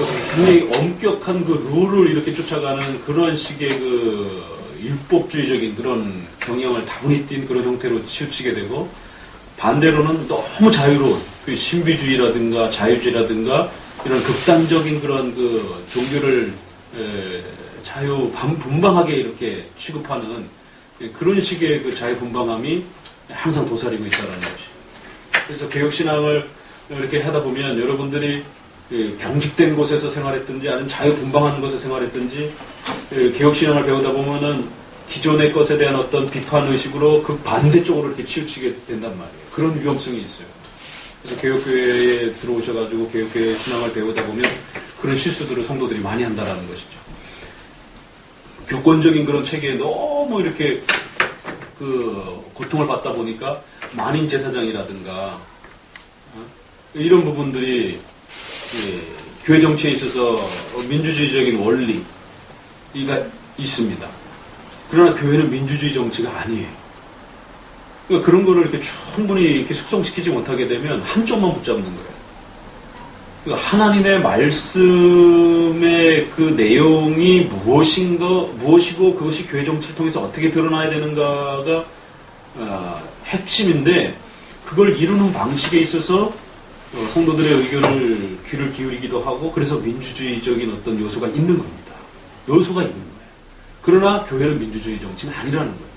굉장히 엄격한 그 룰을 이렇게 쫓아가는 그런 식의 그 율법주의적인 그런 경향을 다분히 띈 그런 형태로 치우치게 되고, 반대로는 너무 자유로운 그 신비주의라든가 자유주의라든가 이런 극단적인 그런 그 종교를 자유분방하게 이렇게 취급하는 그런 식의 그 자유분방함이 항상 도사리고 있다는 것이. 그래서 개혁신앙을 이렇게 하다 보면 여러분들이 경직된 곳에서 생활했든지 아니면 자유분방한 곳에서 생활했든지 개혁신앙을 배우다 보면은 기존의 것에 대한 어떤 비판의식으로 그 반대쪽으로 이렇게 치우치게 된단 말이에요. 그런 위험성이 있어요. 그래서 개혁교회에 들어오셔가지고 개혁교회 신앙을 배우다 보면 그런 실수들을 성도들이 많이 한다는 것이죠. 교권적인 그런 체계에 너무 이렇게 그 고통을 받다 보니까 만인 제사장이라든가 이런 부분들이 교회 정치에 있어서 민주주의적인 원리가 있습니다. 그러나 교회는 민주주의 정치가 아니에요. 그러니까 그런 거를 이렇게 충분히 이렇게 숙성시키지 못하게 되면 한쪽만 붙잡는 거예요. 그러니까 하나님의 말씀의 그 내용이 무엇이고 그것이 교회 정치를 통해서 어떻게 드러나야 되는가가 핵심인데, 그걸 이루는 방식에 있어서 성도들의 의견을 귀를 기울이기도 하고, 그래서 민주주의적인 어떤 요소가 있는 겁니다. 요소가 있는 거예요. 그러나 교회는 민주주의 정치는 아니라는 거예요.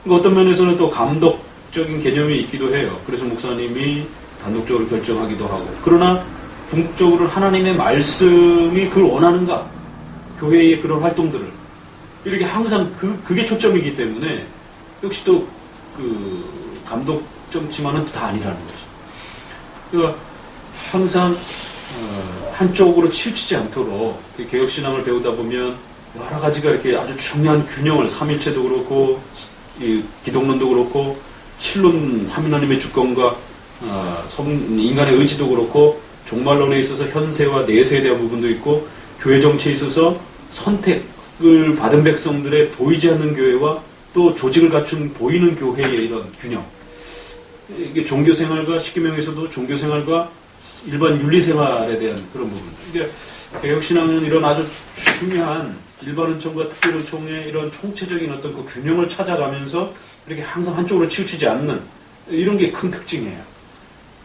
그러니까 어떤 면에서는 또 감독적인 개념이 있기도 해요. 그래서 목사님이 단독적으로 결정하기도 하고, 그러나 궁극적으로 하나님의 말씀이 그걸 원하는가, 교회의 그런 활동들을 이렇게 항상 그게 초점이기 때문에 역시 또 그 감독 정치만은 다 아니라는 거죠. 그러니까 항상 한쪽으로 치우치지 않도록 개혁신앙을 배우다 보면 여러 가지가 이렇게 아주 중요한 균형을, 삼일체도 그렇고 기독론도 그렇고 신론 하나님의 주권과 인간의 의지도 그렇고 종말론에 있어서 현세와 내세에 대한 부분도 있고, 교회 정치에 있어서 선택을 받은 백성들의 보이지 않는 교회와 또 조직을 갖춘 보이는 교회의 이런 균형, 이게 종교생활과 십계명에서도 종교생활과 일반 윤리생활에 대한 그런 부분. 이게 개혁신앙은 이런 아주 중요한 일반은총과 특별은총의 이런 총체적인 어떤 그 균형을 찾아가면서 이렇게 항상 한쪽으로 치우치지 않는 이런 게 큰 특징이에요.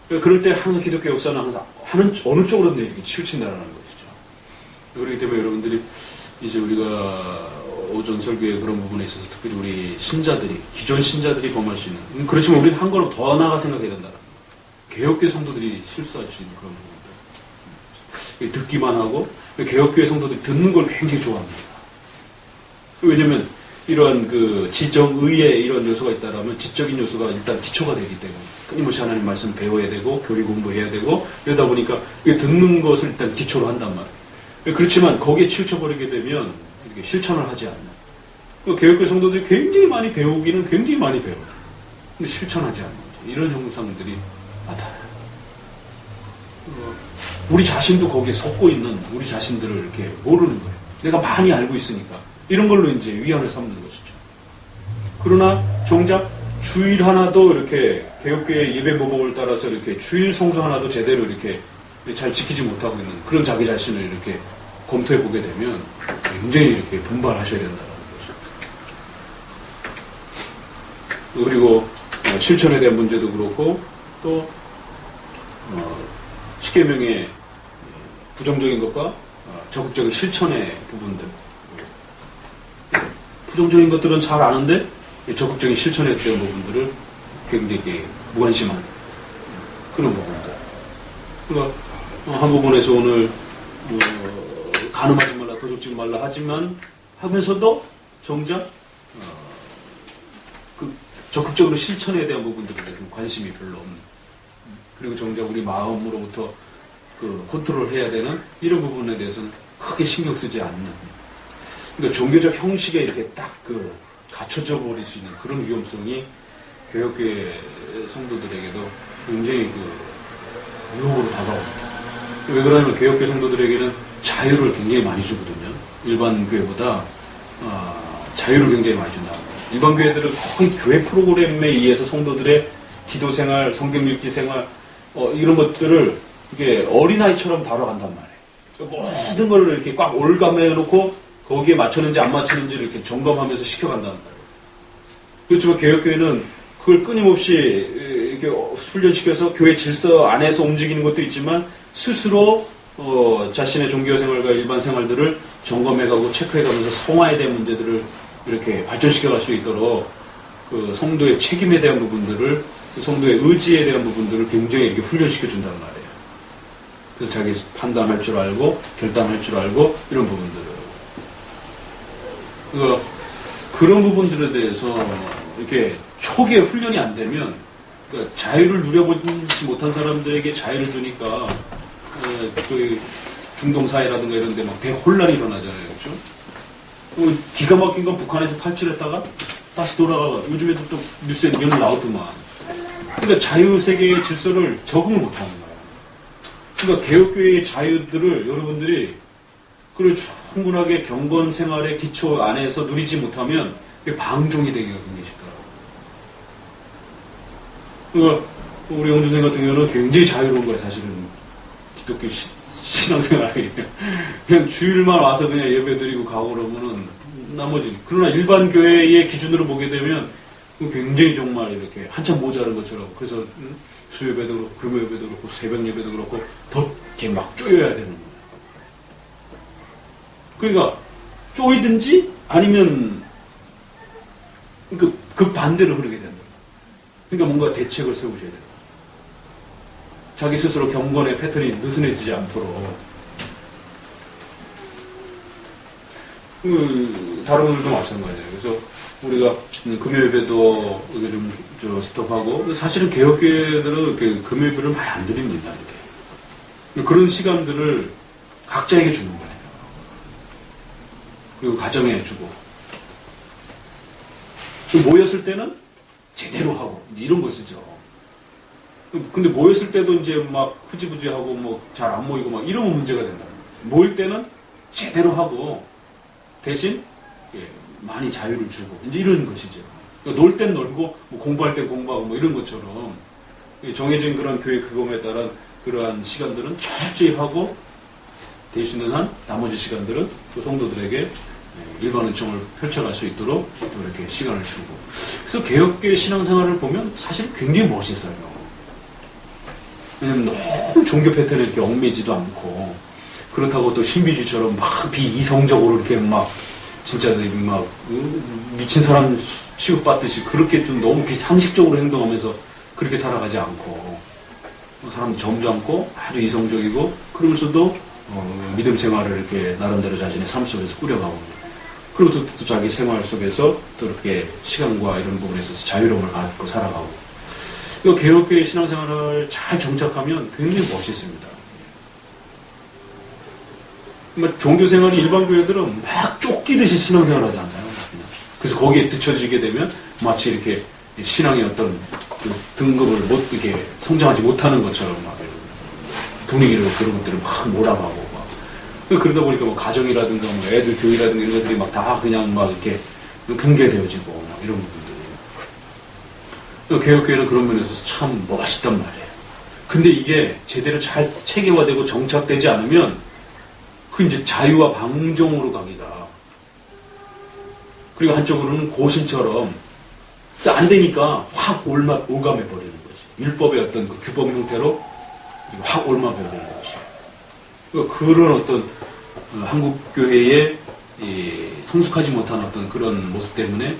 그럴 때 항상 기독교 역사는 항상 어느 쪽으로든 이렇게 치우친다는 것이죠. 그렇기 때문에 여러분들이 이제 우리가 오전 설교의 그런 부분에 있어서 특별히 우리 신자들이, 기존 신자들이 범할 수 있는, 그렇지만 우리는 한 걸음 더 나아가 생각해야 된다. 개혁교회 성도들이 실수할 수 있는 그런 부분들. 듣기만 하고, 개혁교회 성도들이 듣는 걸 굉장히 좋아합니다. 왜냐면 이러한 그 지정의의 이런 요소가 있다라면 지적인 요소가 일단 기초가 되기 때문에 끊임없이 하나님 말씀 배워야 되고 교리 공부해야 되고, 이러다 보니까 듣는 것을 일단 기초로 한단 말이에요. 그렇지만 거기에 치우쳐버리게 되면 이렇게 실천을 하지 않는, 개혁교회 성도들이 굉장히 많이 배우기는 굉장히 많이 배워요. 근데 실천하지 않는 거죠. 이런 현상들이 나타나요. 우리 자신도 거기에 속고 있는 우리 자신들을 이렇게 모르는 거예요. 내가 많이 알고 있으니까. 이런 걸로 이제 위안을 삼는 것이죠. 그러나 정작 주일 하나도 이렇게 개혁교회 예배 모범을 따라서 이렇게 주일 성수 하나도 제대로 이렇게 잘 지키지 못하고 있는 그런 자기 자신을 이렇게 검토해 보게 되면 굉장히 이렇게 분발하셔야 된다는 거죠. 그리고 실천에 대한 문제도 그렇고, 또 십계명의 부정적인 것과 적극적인 실천의 부분들, 부정적인 것들은 잘 아는데 적극적인 실천에 대한 부분들을 굉장히 무관심한 그런 부분들. 그러니까 한 부분에서 오늘 간음하지 말라, 도둑질 말라 하지만 하면서도 정작 그 적극적으로 실천에 대한 부분들에 대해서 관심이 별로 없는, 그리고 정작 우리 마음으로부터 그 컨트롤 해야 되는 이런 부분에 대해서는 크게 신경 쓰지 않는, 그러니까 종교적 형식에 이렇게 딱 그 갖춰져 버릴 수 있는 그런 위험성이 개혁교회 성도들에게도 굉장히 그 유혹으로 다가옵니다. 왜 그러냐면 개혁교회 성도들에게는 자유를 굉장히 많이 주거든요. 일반 교회보다 자유를 굉장히 많이 준다. 일반 교회들은 거의 교회 프로그램에 의해서 성도들의 기도 생활, 성경 읽기 생활, 이런 것들을 이게 어린아이처럼 다뤄간단 말이에요. 모든 걸 이렇게 꽉 올감해 놓고 거기에 맞췄는지 안 맞췄는지를 이렇게 점검하면서 시켜간다는 거예요. 그렇지만 개혁교회는 그걸 끊임없이 이렇게 훈련시켜서 교회 질서 안에서 움직이는 것도 있지만 스스로 자신의 종교생활과 일반 생활들을 점검해가고 체크해가면서 성화에 대한 문제들을 이렇게 발전시켜갈 수 있도록 그 성도의 책임에 대한 부분들을, 그 성도의 의지에 대한 부분들을 굉장히 이렇게 훈련시켜준다는 말이에요. 그래서 자기 판단할 줄 알고 결단할 줄 알고 이런 부분들을 그런 부분들에 대해서 이렇게 초기에 훈련이 안 되면 그러니까 자유를 누려보지 못한 사람들에게 자유를 주니까 그 중동사회라든가 이런 데 막 대혼란이 일어나잖아요. 그렇죠? 기가 막힌 건 북한에서 탈출했다가 다시 돌아가고 요즘에도 또 뉴스에 몇 나오더만. 그러니까 자유세계의 질서를 적응을 못하는 거예요. 그러니까 개혁교회의 자유들을 여러분들이 그걸 충분하게 경건 생활의 기초 안에서 누리지 못하면 방종이 되기가 굉장히 쉽더라고요. 그러니까 우리 영주생 같은 경우는 굉장히 자유로운 거예요. 사실은 기독교 신앙생활이 그냥 주일만 와서 그냥 예배 드리고 가고 그러면은 나머지 그러나 일반 교회의 기준으로 보게 되면 굉장히 정말 이렇게 한참 모자른 것처럼 그래서 수요예배도 그렇고 금요예배도 그렇고 새벽 예배도 그렇고 더 이렇게 막 쪼여야 되는 거예요. 그러니까 쪼이든지 아니면 그 반대로 흐르게 된다. 그러니까 뭔가 대책을 세우셔야 된다. 자기 스스로 경건의 패턴이 느슨해지지 않도록. 다른 분들도 마찬가지예요. 그래서 우리가 금요예배도 좀 스톱하고 사실은 개혁교회들은 금요예배를 많이 안 드립니다. 이렇게. 그런 시간들을 각자에게 주는 거예요. 그리고 가정에 주고 모였을 때는 제대로 하고 이런 거 쓰죠. 근데 모였을 때도 이제 막 흐지부지하고 뭐 잘 안 모이고 막 이러면 문제가 된다. 모일 때는 제대로 하고 대신 많이 자유를 주고 이제 이런 것이죠. 그러니까 놀 땐 놀고 뭐 공부할 땐 공부하고 뭐 이런 것처럼 정해진 그런 교회 규범에 따른 그러한 시간들은 철저히 하고 대신은 한 나머지 시간들은 또 성도들에게 일반 은총을 펼쳐갈 수 있도록 또 이렇게 시간을 주고. 그래서 개혁교회 신앙생활을 보면 사실 굉장히 멋있어요. 왜냐면 너무 종교 패턴에 이렇게 얽매지도 않고 그렇다고 또 신비주의처럼 막 비이성적으로 이렇게 막 진짜 막 미친 사람 취급받듯이 그렇게 좀 너무 비상식적으로 행동하면서 그렇게 살아가지 않고 사람 점잖고 아주 이성적이고 그러면서도 믿음 생활을 이렇게 나름대로 자신의 삶 속에서 꾸려가고 그리고 또 자기 생활 속에서 또 이렇게 시간과 이런 부분에 있어서 자유로움을 갖고 살아가고 이 개혁교회 신앙생활을 잘 정착하면 굉장히 멋있습니다. 종교생활이 일반 교회들은 막 쫓기듯이 신앙생활 하잖아요. 그래서 거기에 뒤처지게 되면 마치 이렇게 신앙의 어떤 그 등급을 이렇게 성장하지 못하는 것처럼 막 분위기를 그런 것들을 막 몰아가고 그러다 보니까 뭐 가정이라든가 뭐 애들 교육이라든가 이런 것들이 막 다 그냥 막 이렇게 붕괴되어지고 막 이런 부분들이. 개혁교회는 그런 면에서 참 멋있단 말이에요. 근데 이게 제대로 잘 체계화되고 정착되지 않으면 그 이제 자유와 방종으로 가기다. 그리고 한쪽으로는 고신처럼 안 되니까 확 올감해 버리는 거지. 율법의 어떤 그 규범 형태로 확 올감해 버리는 거지. 그런 어떤 한국 교회의 성숙하지 못한 어떤 그런 모습 때문에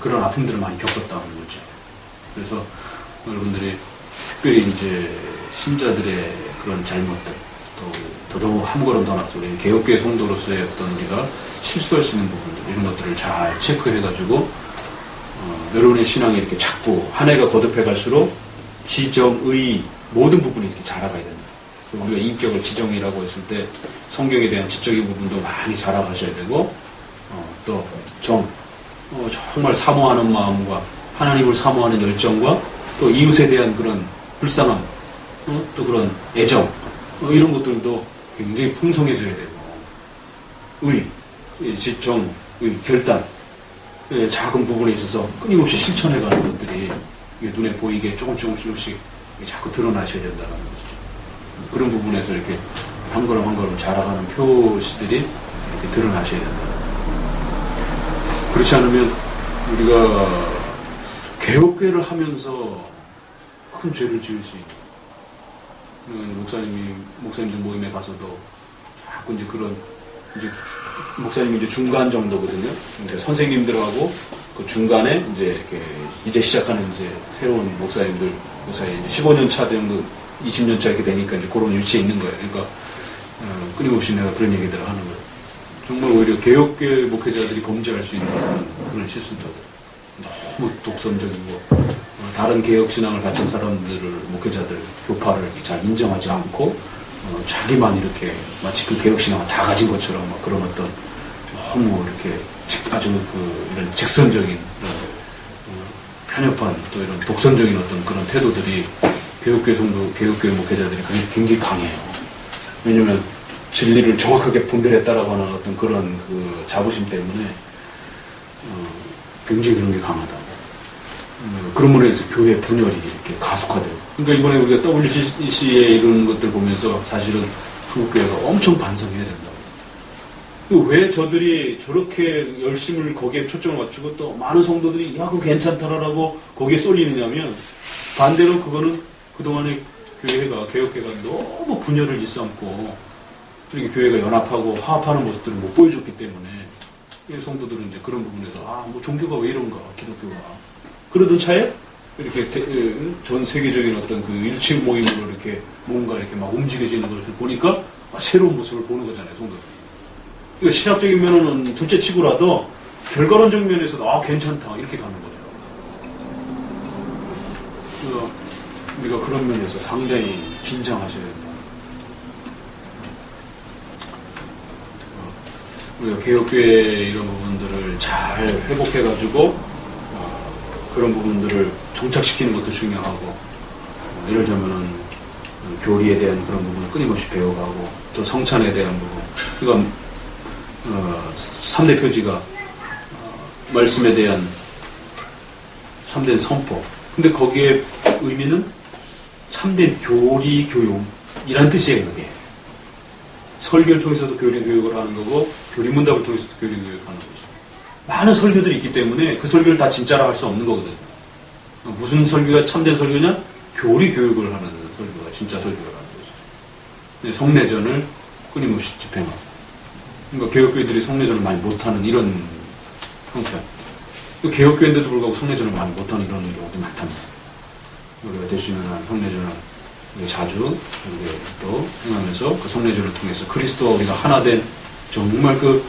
그런 아픔들을 많이 겪었다는 거죠. 그래서 여러분들이 특별히 이제 신자들의 그런 잘못들 또 더더욱 한 걸음 더 나서 우리 개혁교회 성도로서의 어떤 우리가 실수할 수 있는 부분들 이런 것들을 잘 체크해가지고 여러분의 신앙이 이렇게 자꾸 한 해가 거듭해 갈수록 지정의 모든 부분이 이렇게 자라가야 된다. 우리가 인격을 지정이라고 했을 때 성경에 대한 지적인 부분도 많이 자라가셔야 되고 또 정말 사모하는 마음과 하나님을 사모하는 열정과 또 이웃에 대한 그런 불쌍함 또 그런 애정 이런 것들도 굉장히 풍성해져야 되고 지정, 결단 작은 부분에 있어서 끊임없이 실천해가는 것들이 눈에 보이게 조금씩 자꾸 드러나셔야 된다는 거죠. 그런 부분에서 이렇게 한 걸음 한 걸음 자라가는 표시들이 이렇게 드러나셔야 된다. 그렇지 않으면 우리가 개혁교회를 하면서 큰 죄를 지을 수 있는 목사님들 모임에 가서도 자꾸 이제 그런 이제 목사님이 이제 중간 정도거든요. 이제 선생님들하고 그 중간에 이제 시작하는 이제 새로운 목사님들 사이에 15년 차 정도 20년 차 이렇게 되니까 이제 그런 위치에 있는 거예요. 그러니까 끊임없이 내가 그런 얘기들을 하는 거예요. 정말 오히려 개혁교회 목회자들이 범죄할 수 있는 그런 실수들, 너무 독선적이고 다른 개혁신앙을 가진 사람들을 목회자들 교파를 잘 인정하지 않고 자기만 이렇게 마치 그 개혁신앙을 다 가진 것처럼 막 그런 어떤 너무 이렇게 아주 이런 직선적인 편협한 또 이런 독선적인 어떤 그런 태도들이 개혁교회 목회자들이 굉장히 강해요. 왜냐면 진리를 정확하게 분별했다라고 하는 어떤 그런 그 자부심 때문에 굉장히 그런 게 강하다. 그런 면에서 교회 분열이 이렇게 가속화돼요. 그러니까 이번에 우리가 WCC의 이런 것들 보면서 사실은 한국교회가 엄청 반성해야 된다고. 왜 저들이 저렇게 열심을 거기에 초점을 맞추고 또 많은 성도들이 야, 그거 괜찮다라고 거기에 쏠리느냐면 반대로 그거는 그동안의 교회가, 개혁회가 너무 분열을 일삼고 이렇게 교회가 연합하고 화합하는 모습들을 못 보여줬기 때문에 성도들은 이제 그런 부분에서 뭐 종교가 왜 이런가, 기독교가. 그러던 차에 이렇게 전 세계적인 어떤 그 일침 모임으로 이렇게 뭔가 이렇게 막 움직여지는 것을 보니까 새로운 모습을 보는 거잖아요, 성도들. 그러니까 신학적인 면은 둘째 치고라도 결과론적 면에서도 괜찮다 이렇게 가는 거예요. 우리가 그런 면에서 상당히 긴장하셔야 된다. 우리가 개혁교회 이런 부분들을 잘 회복해가지고 그런 부분들을 정착시키는 것도 중요하고 예를 들면은 교리에 대한 그런 부분을 끊임없이 배워가고 또 성찬에 대한 부분 그러니까 3대 표지가 말씀에 대한 참된 선포 근데 거기에 의미는 참된 교리 교육이라는 뜻이에요. 그게 설교를 통해서도 교리 교육을 하는 거고 교리 문답을 통해서도 교리 교육을 하는 거죠. 많은 설교들이 있기 때문에 그 설교를 다 진짜라 할 수 없는 거거든요. 무슨 설교가 참된 설교냐? 교리 교육을 하는 설교가 진짜 설교라는 거죠. 네, 성례전을 끊임없이 집행하고 그러니까 개혁교회들이 성례전을 많이 못하는 이런 형편 개혁교회인데도 불구하고 성례전을 많이 못하는 이런 경우도 많답니다. 우리가 될 수 있는 한 성례전을 자주 이렇게 또 행하면서 그 성례전을 통해서 그리스도와 우리가 하나 된 정말 그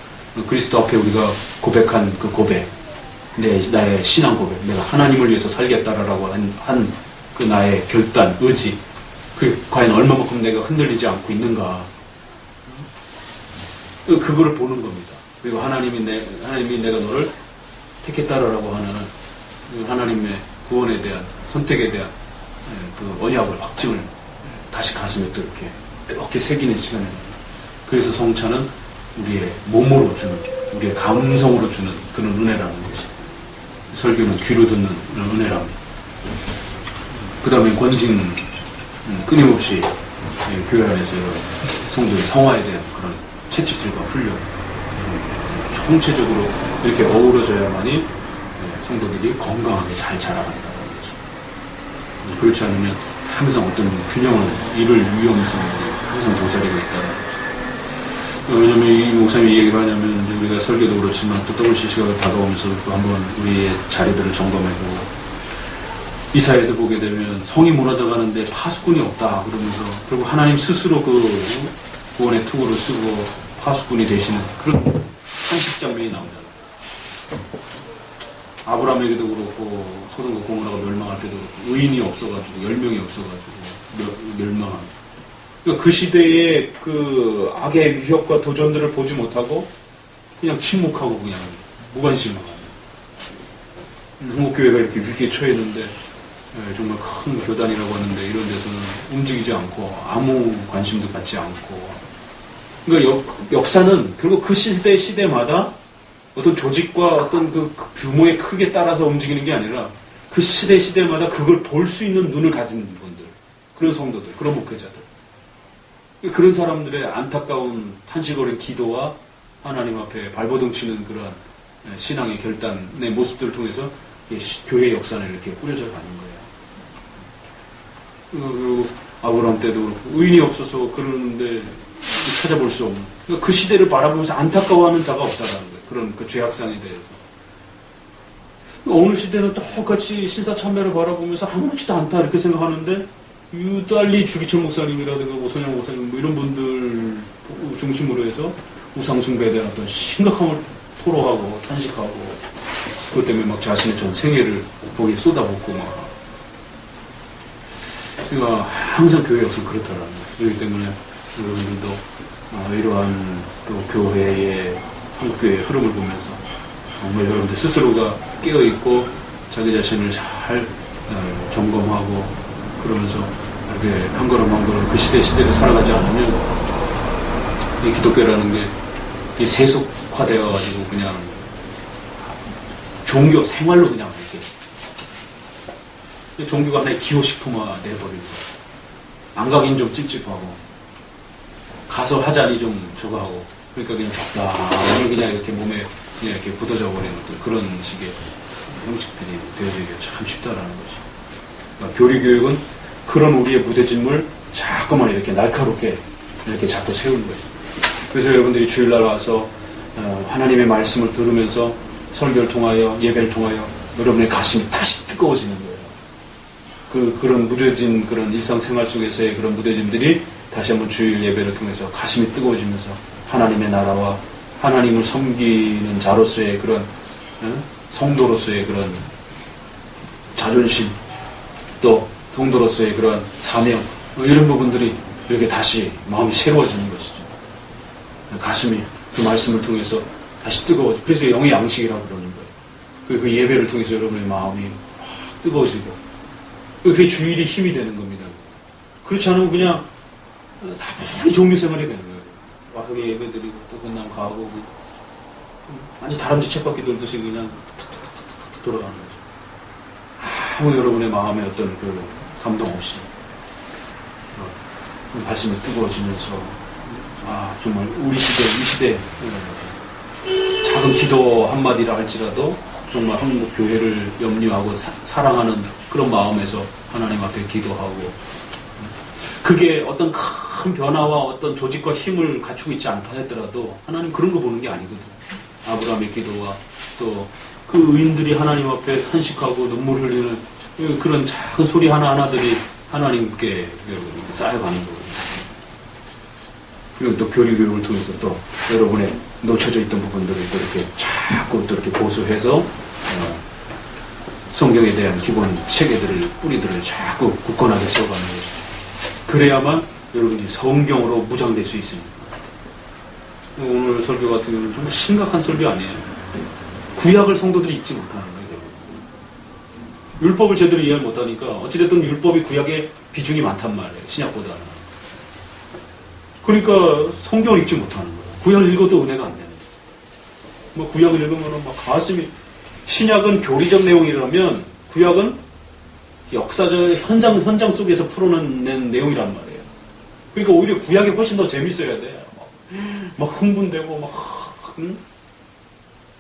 그리스도 앞에 우리가 고백한 그 고백 나의 신앙 고백 내가 하나님을 위해서 살겠다라고 한 그 나의 결단, 의지 그 과연 얼마만큼 내가 흔들리지 않고 있는가 그거를 보는 겁니다. 그리고 하나님이 내가 너를 택했다라고 하는 하나님의 구원에 대한 선택에 대한 그 언약을 확증을 다시 가슴에 또 이렇게 뜨겁게 새기는 시간입니다. 그래서 성찬은 우리의 몸으로 주는 우리의 감성으로 주는 그런 은혜라는 것이 설교는 귀로 듣는 은혜랍니다. 그 다음에 권징 끊임없이 교회 안에서 성도의 성화에 대한 그런 채찍질과 훈련 총체적으로 이렇게 어우러져야만이 성도들이 건강하게 잘 자라간다는 거죠. 그렇지 않으면 항상 어떤 균형을 잃을 위험성이 항상 도사리고 있다는 거죠. 왜냐하면 이 목사님이 얘기를 하냐면 우리가 설교도 그렇지만 또 WCC가 다가오면서 또 한번 우리의 자리들을 점검해보고 이 사회도 보게 되면 성이 무너져 가는데 파수꾼이 없다 그러면서 결국 하나님 스스로 그 구원의 투구를 쓰고 파수꾼이 되시는 그런 상식 장면이 나오잖아요. 아브라함에게도 그렇고 소돔과 고모라가 멸망할 때도 그렇고 의인이 없어가지고 10명이 없어가지고 멸망한 그러니까 그 시대의 그 악의 위협과 도전들을 보지 못하고 그냥 침묵하고 그냥 무관심하고 한국교회가 이렇게 위기에 처했는데 정말 큰 교단이라고 하는데 이런 데서는 움직이지 않고 아무 관심도 갖지 않고 그러니까 역사는 결국 그 시대마다 어떤 조직과 어떤 그 규모의 크기에 따라서 움직이는 게 아니라 그 시대마다 그걸 볼 수 있는 눈을 가진 분들 그런 성도들 그런 목회자들 그런 사람들의 안타까운 탄식어린 기도와 하나님 앞에 발버둥 치는 그런 신앙의 결단의 모습들을 통해서 교회의 역사는 이렇게 꾸려져 가는 거예요. 그리고 아브라함 때도 그렇고 의인이 없어서 그러는데 찾아볼 수 없는 그 시대를 바라보면서 안타까워하는 자가 없다라는 거예요. 그런 그 죄악상에 대해서. 어느 시대는 똑같이 신사참배를 바라보면서 아무렇지도 않다 이렇게 생각하는데 유달리 주기철 목사님이라든가 오선영 목사님 뭐 이런 분들 중심으로 해서 우상숭배에 대한 어떤 심각함을 토로하고 탄식하고 그것 때문에 막 자신의 전 생애를 거기에 쏟아붓고 막 그러니까 항상 교회 역사는 그렇다라는 거예요. 그렇기 때문에 여러분들도 이러한 또 교회의 한국교회의 흐름을 보면서 정말 여러분들 스스로가 깨어있고 자기 자신을 잘 점검하고 그러면서 이렇게 한 걸음 한 걸음 그 시대를 살아가지 않으면 이 기독교라는 게 세속화되어가지고 그냥 종교 생활로 그냥 이렇게 종교가 하나의 기호식품화 내버리는 거예요. 안 가긴 좀 찝찝하고 가서 하자니 좀 저거 하고 그러니까 그냥 적당히 그냥 이렇게 몸에 그냥 이렇게 굳어져 버리는 그런 식의 형식들이 되어지기가 참 쉽다라는 거죠. 그러니까 교리교육은 그런 우리의 무뎌짐을 자꾸만 이렇게 날카롭게 이렇게 자꾸 세우는 거죠. 그래서 여러분들이 주일날 와서 하나님의 말씀을 들으면서 설교를 통하여 예배를 통하여 여러분의 가슴이 다시 뜨거워지는 거예요. 그런 무뎌진 그런 일상생활 속에서의 그런 무뎌짐들이 다시 한번 주일 예배를 통해서 가슴이 뜨거워지면서 하나님의 나라와 하나님을 섬기는 자로서의 그런 성도로서의 그런 자존심 또 성도로서의 그런 사명 이런 부분들이 이렇게 다시 마음이 새로워지는 것이죠. 가슴이 그 말씀을 통해서 다시 뜨거워지고 그래서 영의 양식이라고 그러는 거예요. 그 예배를 통해서 여러분의 마음이 확 뜨거워지고 그게 주일이 힘이 되는 겁니다. 그렇지 않으면 그냥 다분히 종교생활이 되는 거예요. 와서 예배드리고 또 끝나면 가고 완전 다람쥐 쳇바퀴 돌듯이 그냥 툭툭툭툭 돌아가는 거죠. 아무 여러분의 마음에 어떤 그 감동 없이 가슴이 뜨거워지면서 정말 우리 시대 이 시대 작은 기도 한마디라 할지라도 정말 한국 교회를 염려하고 사랑하는 그런 마음에서 하나님 앞에 기도하고 그게 어떤 큰 변화와 어떤 조직과 힘을 갖추고 있지 않다 하더라도 하나님 그런 거 보는 게 아니거든요. 아브라함의 기도와 또 그 의인들이 하나님 앞에 탄식하고 눈물 흘리는 그런 작은 소리 하나하나들이 하나님께 이렇게 쌓여가는 거거든요. 그리고 또 교리교육을 통해서 또 여러분의 놓쳐져 있던 부분들을 또 이렇게 자꾸 또 이렇게 보수해서 성경에 대한 기본 체계들을 뿌리들을 자꾸 굳건하게 세워가는 거죠. 그래야만 여러분이 성경으로 무장될 수 있습니다. 오늘 설교 같은 경우는 정말 심각한 설교 아니에요. 구약을 성도들이 읽지 못하는 거예요. 율법을 제대로 이해 못하니까 어찌됐든 율법이 구약에 비중이 많단 말이에요. 신약보다는. 그러니까 성경을 읽지 못하는 거예요. 구약을 읽어도 은혜가 안 되는 거예요. 뭐 구약을 읽으면 막 가슴이 신약은 교리적 내용이라면 구약은 역사적 현장 속에서 풀어낸 내용이란 말이에요. 그러니까 오히려 구약이 훨씬 더 재밌어야 돼. 막 흥분되고 막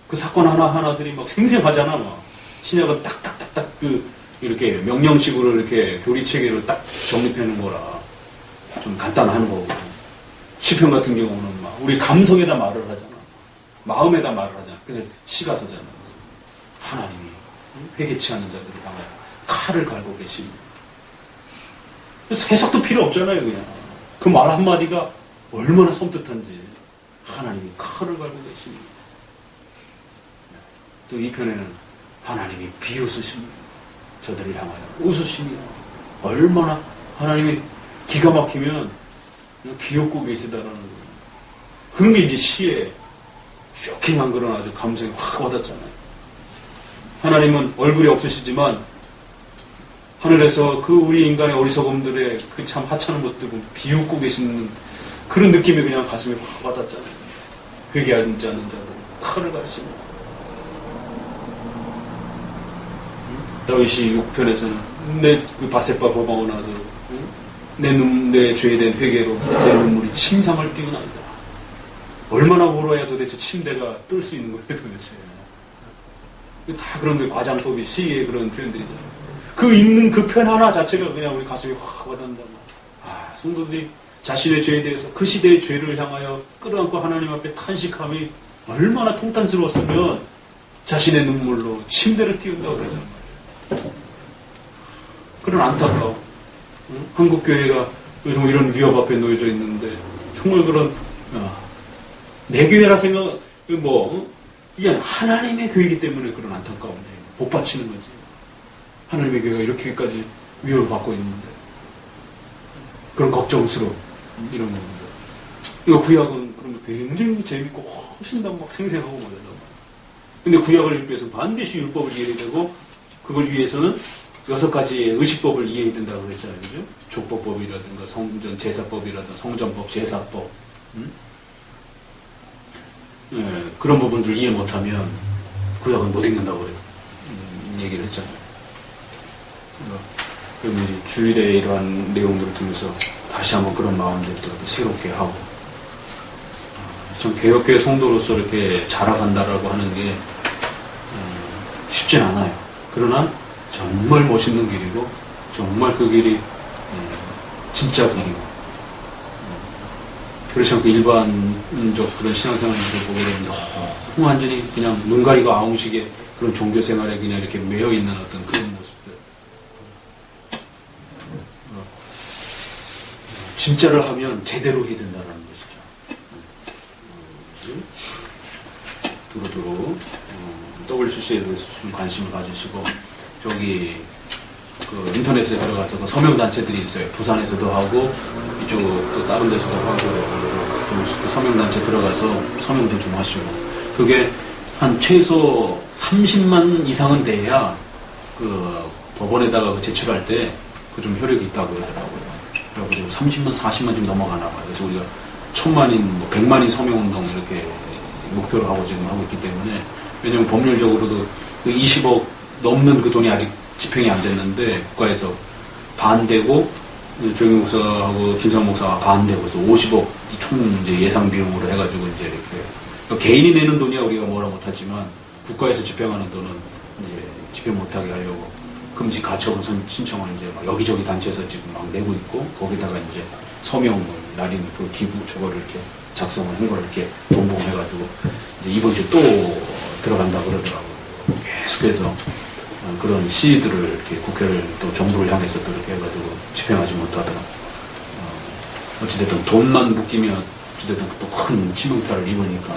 그 사건 하나하나들이 막 생생하잖아. 막. 신약은 딱딱딱딱 이렇게 명령식으로 이렇게 교리 체계를 딱 정립해 놓은 거라 좀 간단한 거고. 시편 같은 경우는 막 우리 감성에다 말을 하잖아. 마음에다 말을 하잖아. 그래서 시가 서잖아. 하나님이 회개치 않는 자들을 향하여 칼을 갈고 계십니다. 그래서 해석도 필요 없잖아요, 그냥. 그 말 한마디가 얼마나 섬뜩한지. 하나님이 칼을 갈고 계십니다. 또 이 편에는 하나님이 비웃으십니다. 저들을 향하여 웃으시며 얼마나 하나님이 기가 막히면 비웃고 계시다라는 거예요. 그런 게 이제 시에 쇼킹한 그런 아주 감성이 확 와닿잖아요. 하나님은 얼굴이 없으시지만 하늘에서 그 우리 인간의 어리석음들의 그 참 하찮은 모습들 보면 비웃고 계시는 그런 느낌이 그냥 가슴에 확 와닿잖아요. 회개하지 않는 자들 칼을 가르칩니다. 다윗이 6편에서는 내 그 바셋바 범하고 나서 내 죄에 대한 회개로 내 눈물이 침상을 띄우나이다. 얼마나 울어야 도대체 침대가 뜰 수 있는 거예요, 도대체. 다 그런 게 과장법이 시의 그런 표현들이잖아요. 그 읽는 그 편 하나 자체가 그냥 우리 가슴이 확 와닿는다. 성도들이 자신의 죄에 대해서 그 시대의 죄를 향하여 끌어안고 하나님 앞에 탄식함이 얼마나 통탄스러웠으면 자신의 눈물로 침대를 띄운다고 그러잖아요. 그런 안타까움. 한국교회가 요즘 이런 위협 앞에 놓여져 있는데 정말 그런 내 교회라 생각 이게 하나님의 교회이기 때문에 그런 안타까움이 복받치는 거지. 하나님의 교회가 이렇게까지 위협을 받고 있는데 그런 걱정스러움 이런 겁니다. 이거 구약은 그런 거 굉장히 재밌고 훨씬 더 막 생생하고 말이죠. 근데 구약을 읽기 위해서 반드시 율법을 이해해야 되고 그걸 위해서는 6가지의 의식법을 이해해야 된다고 그랬잖아요. 그죠? 족법법이라든가 성전 제사법이라든가 성전법, 제사법. 그런 부분들을 이해 못하면 구약은 못 읽는다고 그래요. 얘기를 했잖아요. 그러면 주일에 이러한 내용들을 들으면서 다시 한번 그런 마음들도 이렇게 새롭게 하고 참 개혁교회 성도로서 이렇게 자라간다라고 하는 게 쉽진 않아요. 그러나 정말 멋있는 길이고 정말 그 길이 진짜 길이고 그렇지 않고 일반적 그런 신앙생활을 보게 되면 너무 완전히 그냥 눈 가리고 아웅식의 그런 종교생활에 그냥 이렇게 매여 있는 어떤 그런 모습들. 진짜를 하면 제대로 해야 된다는 것이죠. 두루두루 WCC에 대해서 좀 관심을 가지시고 저기 그 인터넷에 들어가서 그 서명단체들이 있어요. 부산에서도 하고 이쪽 또 다른 데서도 하고 좀 그 서명단체 들어가서 서명도 좀 하시고 그게 한 최소 30만 이상은 돼야 그 법원에다가 제출할 때 그 좀 효력이 있다고 그러더라고요. 그래서 30만, 40만 좀 넘어가나 봐요. 그래서 우리가 1000만인, 100만인 서명운동 이렇게 목표로 하고 지금 하고 있기 때문에 왜냐면 법률적으로도 그 20억 넘는 그 돈이 아직 집행이 안 됐는데 국가에서 반대고 조영희 목사하고 김상 목사가 반대고 그래서 50억 총 이제 예상 비용으로 해가지고 이제 이렇게 그러니까 개인이 내는 돈이야 우리가 뭐라 못하지만 국가에서 집행하는 돈은 이제 집행 못하게 하려고 금지 가처분 신청을 이제 막 여기저기 단체에서 지금 막 내고 있고 거기다가 이제 서명 날인 그 기부 저거를 이렇게 작성을 한 걸 이렇게 동봉해가지고 이제 이번 주 또 들어간다 그러더라고요. 계속해서 그런 시위들을 이렇게 국회를 또 정부를 향해서 또 이렇게 해가지고 집행하지 못하더라고요. 어찌됐든 돈만 묶이면 어찌됐든 또 큰 치명타를 입으니까.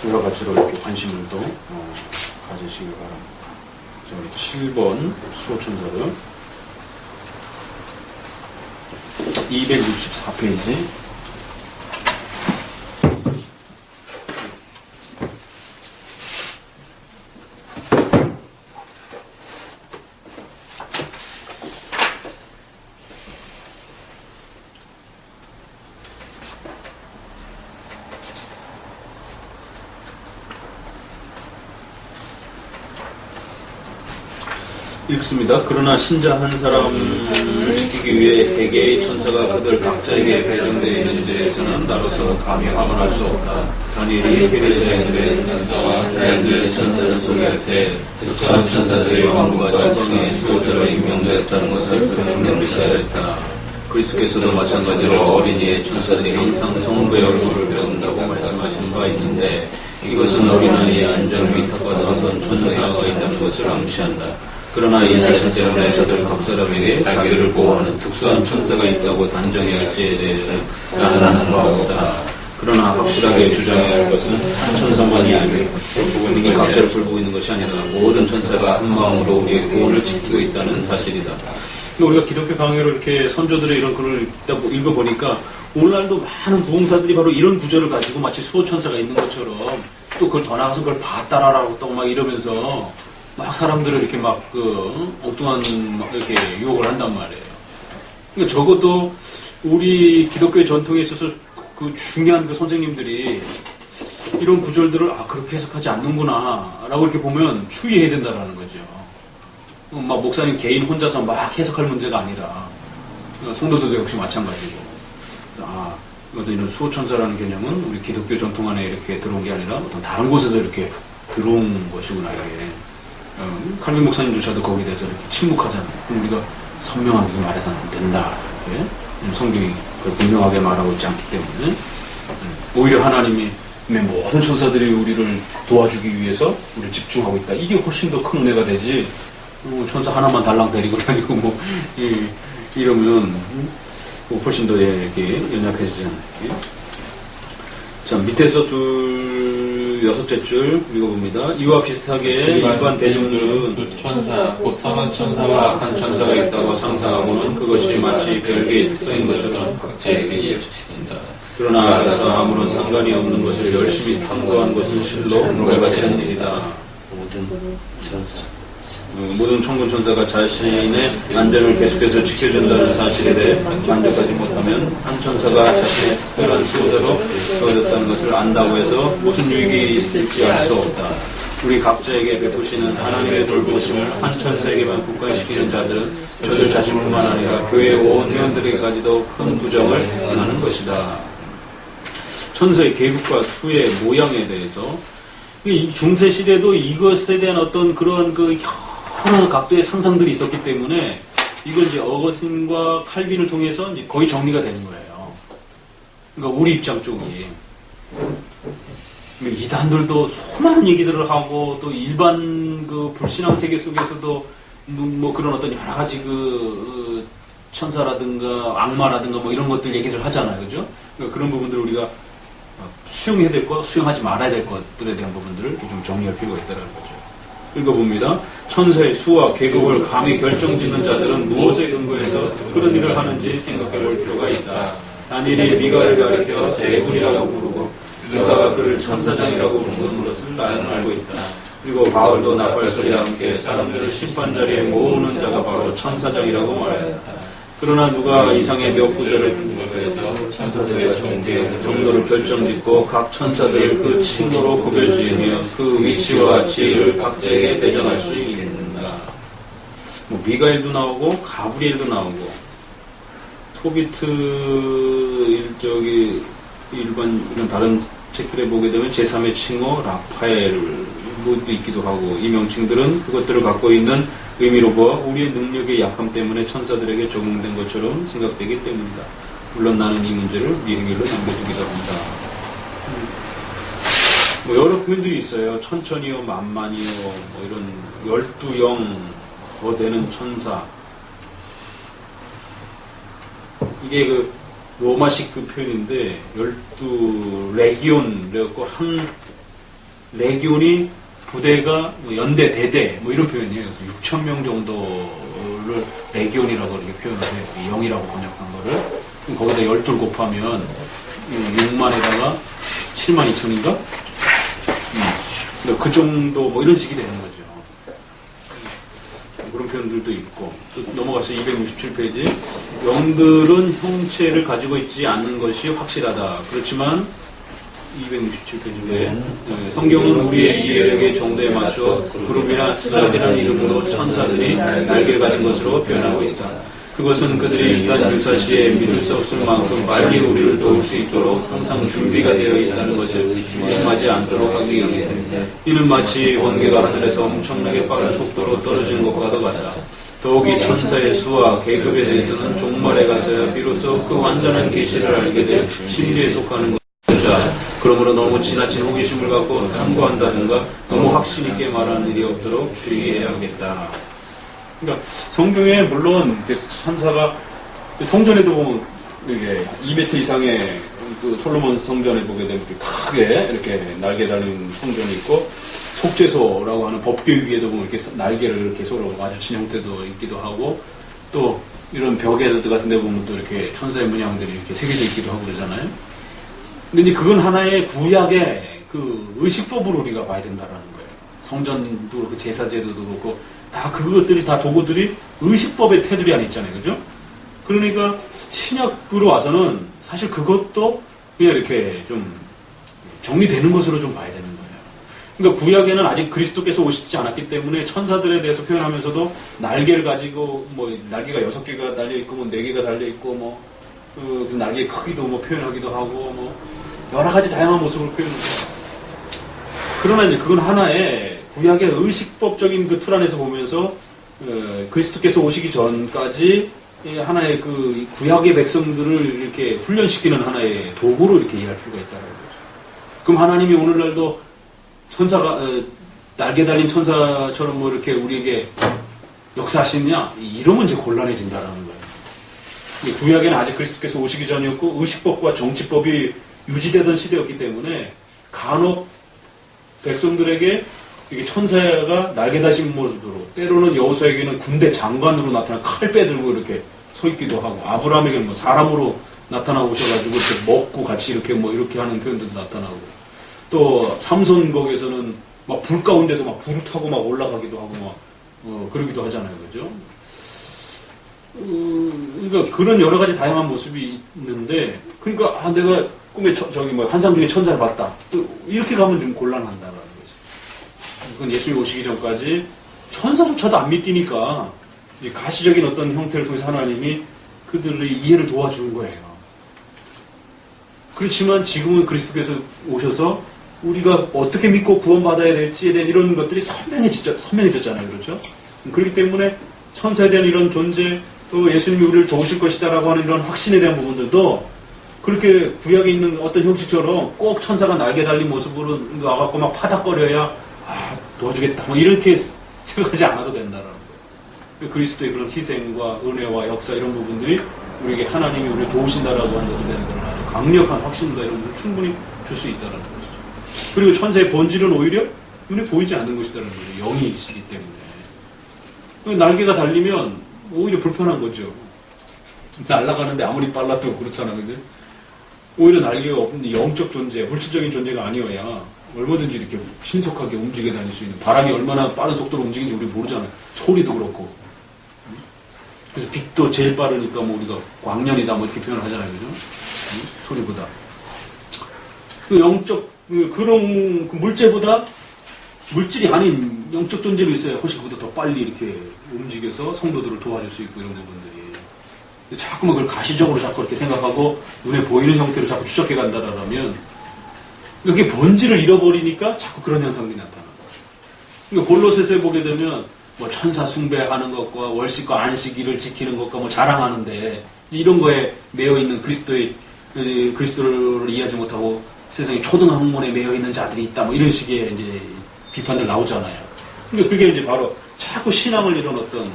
여러 가지로 이렇게 관심을 또 가지시기 바랍니다. 저희 7번 수호천사들 264페이지 읽습니다. 그러나 신자 한 사람을 지키기 위해 개개의 천사가 그들 각자에게 배정되어 있는 데에서는 나로서 감히 화문할 수 없다. 다니엘이 히브리서인들의 천사와 해안들의 천사를 소개할 때 특수한 천사들의 왕과 지성의 수호자로 임명되었다는 것을 그는 명시하였다. 그리스도께서도 마찬가지로 어린이의 천사들이 항상 성부의 얼굴을 배운다고 말씀하신 바 있는데 이것은 어린아이의 안전 위탁받은 어떤 천사가 있다는 것을 암시한다. 그러나 이 사실 때문에 저들 각 사람에게 자기를 보호하는 특수한 천사가 있다고 단정해야 할지에 대해서는 나는 아는 바가 없다. 그러나 확실하게 주장해야 할 것은 한 천사만이 아니고 우리 각자를 돌보고 있는 것이 아니라 모든 천사가 한 마음으로 우리의 구원을 지키고 있다는 사실이다. 우리가 기독교 강요를 이렇게 선조들의 이런 글을 읽어보니까 오늘날도 많은 부흥사들이 바로 이런 구절을 가지고 마치 수호천사가 있는 것처럼 또 그걸 더 나가서 그걸 봤다라고 또 막 이러면서 막 사람들을 이렇게 막 엉뚱한 막 이렇게 유혹을 한단 말이에요. 그러니까 적어도 우리 기독교의 전통에 있어서 그 중요한 그 선생님들이 이런 구절들을 그렇게 해석하지 않는구나 라고 이렇게 보면 추이해야 된다라는 거죠. 막 목사님 개인 혼자서 막 해석할 문제가 아니라 성도들도 역시 마찬가지고, 어떤 이런 수호천사라는 개념은 우리 기독교 전통 안에 이렇게 들어온 게 아니라 어떤 다른 곳에서 이렇게 들어온 것이구나, 이게. 칼빈 목사님조차도 거기에 대해서 이렇게 침묵하잖아요. 그럼 우리가 선명하게 말해서는 안 된다, 이렇게. 성경이 그걸 분명하게 말하고 있지 않기 때문에, 오히려 하나님이 모든 천사들이 우리를 도와주기 위해서 우리를 집중하고 있다. 이게 훨씬 더 큰 은혜가 되지. 천사 하나만 달랑 데리고 다니고 이러면 훨씬 더 이렇게 연약해지지 않나요? 자, 밑에서 여섯째 줄 읽어봅니다. 이와 비슷하게 일반 대중들은 천사, 곧 선한 천사와 악한 천사가 있다고 상상하고는 그것이 마치 별개의 특성인 것처럼 각자에게 예수시킨다. 그러나 그래서 아무런 상관이 없는 것을 열심히 탐구한 것은 실로 물같은 일이다. 모든 천군 천사가 자신의 안전을 계속해서 지켜준다는 사실에 대해 만족하지 못하면 한 천사가 자신의 특별한 수호자로 세워졌다는 것을 안다고 해서 무슨 유익이 있을지 알 수 없다. 우리 각자에게 베푸시는 하나님의 돌보심을 한 천사에게만 국한시키는 자들은 저들 자신뿐만 아니라 교회 온 회원들에게까지도 큰 부정을 행하는 것이다. 천사의 계급과 수의 모양에 대해서 중세 시대도 이것에 대한 어떤 그런 여러 각도의 상상들이 있었기 때문에 이걸 이제 어거스틴과 칼빈을 통해서 이제 거의 정리가 되는 거예요. 그러니까 우리 입장 쪽이 이단들도 수많은 얘기들을 하고 또 일반 불신앙 세계 속에서도 뭐 그런 어떤 여러 가지 천사라든가 악마라든가 이런 것들 얘기를 하잖아요, 그죠? 그러니까 그런 부분들을 우리가 수용해야 될 것, 수용하지 말아야 될 것들에 대한 부분들을 좀 정리할 필요가 있다는 거죠. 읽어봅니다. 천사의 수와 계급을 감히 결정짓는 자들은 무엇에 근거해서 그런 일을 하는지 생각해 볼 필요가 있다. 다니엘이 미가를 가리켜 대군이라고 부르고 유다가 그를 천사장이라고 부르는 것을 나는 알고 있다. 그리고 바울도 나팔소리와 함께 사람들을 심판자리에 모으는 자가 바로 천사장이라고 말했다. 그러나 누가 이상의 몇 구절을 분석해서 천사들의 정도를 결정짓고 각 천사들을 그 칭호로 구별지으며 그 위치와 지위를 각자에게 배정할 수 있는가. 미가엘도 나오고 가브리엘도 나오고 토비트 일반 이런 다른 책들에 보게 되면 제3의 칭호 라파엘도 있기도 하고 이 명칭들은 그것들을 갖고 있는 의미로 보아 우리의 능력의 약함 때문에 천사들에게 적용된 것처럼 생각되기 때문이다. 물론 나는 이 문제를 미리 길로 남겨두기도 한다. 여러 표현들이 있어요. 천천히요, 만만히요, 이런 12영 더 되는 천사. 이게 로마식 표현인데 12레기온 그래갖고 한 레기온이 부대가 연대, 대대 이런 표현이에요. 그래서 6,000명 정도를 레기온이라고 이렇게 표현을 해요. 0이라고 번역한 거를. 거기다 12 곱하면 6만에다가 72,000인가? 그 정도 이런 식이 되는 거죠. 그런 표현들도 있고. 또 넘어가서 267페이지. 영들은 형체를 가지고 있지 않는 것이 확실하다. 그렇지만 267페이지에 성경은 우리의 이해력의 정도에 맞춰 그룹이나 스랍이라는 이름으로 천사들이 날개를 가진 것으로 표현하고 있다. 그것은 그들이 일단 유사시에 믿을 수 없을 만큼 빨리 우리를 도울 수 있도록 항상 준비가 되어 있다는 것을 의심하지 않도록 하기 위함이다. 이는 마치 번개가 하늘에서 엄청나게 빠른 속도로 떨어지는 것과도 같다. 더욱이 천사의 수와 계급에 대해서는 종말에 가서야 비로소 그 완전한 계시를 알게 될 심리에 속하는 것이다. 그러므로 너무 지나친 호기심을 갖고 탐구한다든가 너무 확신 있게 말하는 일이 없도록 주의해야겠다. 그러니까 성경에 물론 천사가 성전에도 보면 이게 2m 이상의 솔로몬 성전에 보게 되면 크게 이렇게 날개 달린 성전이 있고 속죄소라고 하는 법궤 위에도 보면 이렇게 날개를 이렇게 서로 마주친 형태도 있기도 하고 또 이런 벽에 같은 데 보면 또 이렇게 천사의 문양들이 이렇게 새겨져 있기도 하고 그러잖아요. 근데 이제 그건 하나의 구약의 의식법으로 우리가 봐야 된다라는 거예요. 성전도 그렇고 제사제도도 그렇고 다 그것들이 다 도구들이 의식법의 테두리 안에 있잖아요. 그죠? 그러니까 신약으로 와서는 사실 그것도 그냥 이렇게 좀 정리되는 것으로 좀 봐야 되는 거예요. 그러니까 구약에는 아직 그리스도께서 오시지 않았기 때문에 천사들에 대해서 표현하면서도 날개를 가지고 뭐 날개가 6개가 달려 있고 뭐 4개가 달려 있고 뭐 그 날개의 크기도 뭐 표현하기도 하고 뭐 여러 가지 다양한 모습을 표현해요. 그러나 이제 그건 하나의 구약의 의식법적인 그 틀 안에서 보면서 그리스도께서 오시기 전까지 하나의 그 구약의 백성들을 이렇게 훈련시키는 하나의 도구로 이렇게 이해할 필요가 있다는 거죠. 그럼 하나님이 오늘날도 천사가 날개 달린 천사처럼 뭐 이렇게 우리에게 역사하시느냐? 이러면 이제 곤란해진다라는 거예요. 구약에는 아직 그리스도께서 오시기 전이었고 의식법과 정치법이 유지되던 시대였기 때문에 간혹 백성들에게 이게 천사가 날개 달린 모습으로 때로는 여호수아에게는 군대 장관으로 나타나 칼 빼들고 이렇게 서 있기도 하고 아브라함에게는 뭐 사람으로 나타나 오셔가지고 이렇게 먹고 같이 이렇게 뭐 이렇게 하는 표현들도 나타나고 또 삼손곡에서는 막 불 가운데서 막 불을 타고 막 올라가기도 하고 막 그러기도 하잖아요, 그죠? 그러니까 그런 여러 가지 다양한 모습이 있는데 그러니까 내가 꿈에 저기 뭐 환상 중에 천사를 봤다 이렇게 가면 좀 곤란한다라는 거죠. 그건 예수님 오시기 전까지 천사조차도 안 믿기니까 가시적인 어떤 형태를 통해서 하나님이 그들의 이해를 도와준 거예요. 그렇지만 지금은 그리스도께서 오셔서 우리가 어떻게 믿고 구원받아야 될지에 대한 이런 것들이 선명해졌잖아요. 그렇죠? 그렇기 때문에 천사에 대한 이런 존재, 또 예수님이 우리를 도우실 것이다라고 하는 이런 확신에 대한 부분들도 그렇게 구약에 있는 어떤 형식처럼 꼭 천사가 날개 달린 모습으로 와갖고 막 파닥거려야 도와주겠다 뭐 이렇게 생각하지 않아도 된다라는 거예요. 그리스도의 그런 희생과 은혜와 역사 이런 부분들이 우리에게 하나님이 우리를 도우신다라고 하는 것에 대한 그런 아주 강력한 확신과 이런 것을 충분히 줄 수 있다는 것이죠. 그리고 천사의 본질은 오히려 눈에 보이지 않는 것이다라는 거죠. 영이시기 때문에. 날개가 달리면 오히려 불편한 거죠. 날아가는데 아무리 빨라도 그렇잖아, 그죠? 오히려 날개가 없는 영적 존재, 물질적인 존재가 아니어야 얼마든지 이렇게 신속하게 움직여 다닐 수 있는, 바람이 얼마나 빠른 속도로 움직이는지 우리 모르잖아요. 소리도 그렇고. 그래서 빛도 제일 빠르니까 뭐 우리가 광년이다 뭐 이렇게 표현을 하잖아요, 그죠? 소리보다. 그 영적, 그런 물질보다 물질이 아닌 영적 존재로 있어야 훨씬 그보다 더 빨리 이렇게 움직여서 성도들을 도와줄 수 있고 이런 부분들이. 자꾸만 그걸 가시적으로 자꾸 이렇게 생각하고 눈에 보이는 형태로 자꾸 추적해 간다라면 여기 본질을 잃어버리니까 자꾸 그런 현상들이 나타나는 거예요. 그러니까 골로새서에 보게 되면 뭐 천사 숭배하는 것과 월식과 안식일을 지키는 것과 뭐 자랑하는데 이런 거에 매여 있는 그리스도를 이해하지 못하고 세상에 초등학문에 매여 있는 자들이 있다 뭐 이런 식의 이제 비판들 나오잖아요. 그러니까 그게 이제 바로 자꾸 신앙을 이런 어떤